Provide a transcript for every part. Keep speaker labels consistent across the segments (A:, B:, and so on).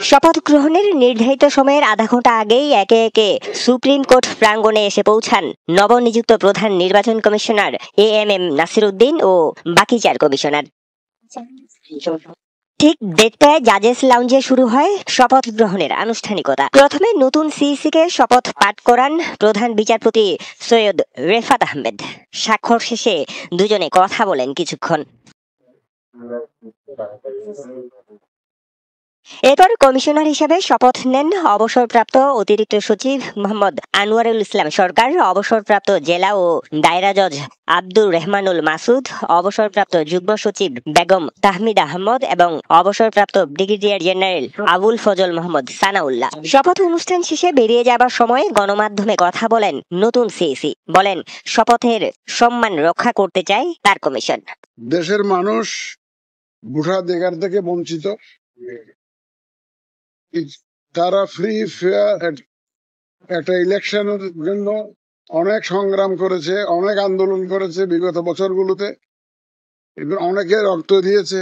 A: শপথ গ্রহণের নির্ধারিত সময়ের আধা ঘন্টা আগেই একে একে সুপ্রিম কোর্ট প্রাঙ্গণে এসে পৌঁছান নবনিযুক্ত প্রধান নির্বাচন কমিশনার এএমএম নাসির উদ্দিন ও বাকি 4 কমিশনার। ঠিক 1:30টায় জাজেস লাউঞ্জে শুরু হয় শপথ গ্রহণের আনুষ্ঠানিকতা। প্রথমে নতুন সিইসিকে শপথ পাঠ করান প্রধান বিচারপতি সৈয়দ রেফাত আহমেদ। স্বাক্ষর শেষে দুজনে কথা বলেন কিছুক্ষণ। এরপর কমিশনার হিসেবে শপথ নেন অবসরপ্রাপ্ত অতিরিক্ত সচিব মোহাম্মদ আনোয়ারুল ইসলাম সরকার, অবসরপ্রাপ্ত জেলা ও দায়রা জজ আব্দুর রেহমানুল মাসুদ, অবসরপ্রাপ্ত যুগ্ম সচিব বেগম তাহমিদ আহমদ এবং অবসরপ্রাপ্ত ব্রিগেডিয়ার জেনারেল আবুল ফজল মোহাম্মদ সানাউল্লাহ। শপথ অনুষ্ঠান শেষে বেরিয়ে যাবার সময় গণমাধ্যমে কথা বলেন নতুন সিইসি। বলেন, শপথের সম্মান রক্ষা করতে চায় তার কমিশন।
B: দেশের মানুষ ভোটাধিকার থেকে বঞ্চিত, তারা ফ্রি ফেয়ার একটা ইলেকশনের জন্য অনেক সংগ্রাম করেছে, অনেক আন্দোলন করেছে বিগত বছরগুলোতে, অনেকে রক্ত দিয়েছে।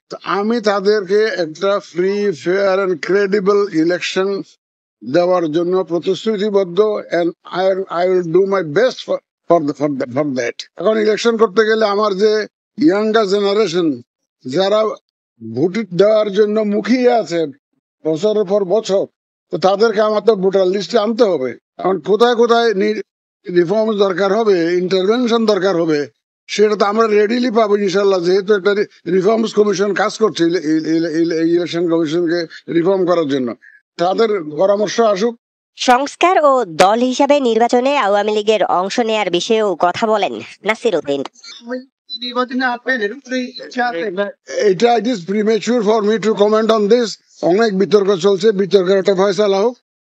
B: তো আমি তাদেরকে একটা free fair and credible election দেওয়ার জন্য প্রতিশ্রুতিবদ্ধ, and I will do my best for that. এখন ইলেকশন করতে গেলে আমার যে ইয়াঙ্গার জেনারেশন যারা ভোট দেওয়ার জন্য মুখিয়ে আছে বছরের পর বছর, তো তাদেরকে আমার তো ভোটার লিস্টে আনতে হবে। এখন কোথায় কোথায় রিফর্ম দরকার হবে, ইন্টারভেনশন দরকার হবে, সেটা তো আমরা রেডিলি পাবো ইনশাল্লাহ, যেহেতু একটা রিফর্মস কমিশন কাজ করছে ইলেকশন কমিশনকে রিফর্ম করার জন্য। তাদের পরামর্শ আসুক।
A: সংস্কার ও দল হিসাবে নির্বাচনে আওয়ামী লীগের অংশ নেয়ার বিষয়েও কথা বলেন নাসির উদ্দিন।
B: এটা it is premature for me two comment on this. অনেক বিতর্ক চলছে, বিতর্কের একটা ফয়সালা হোক।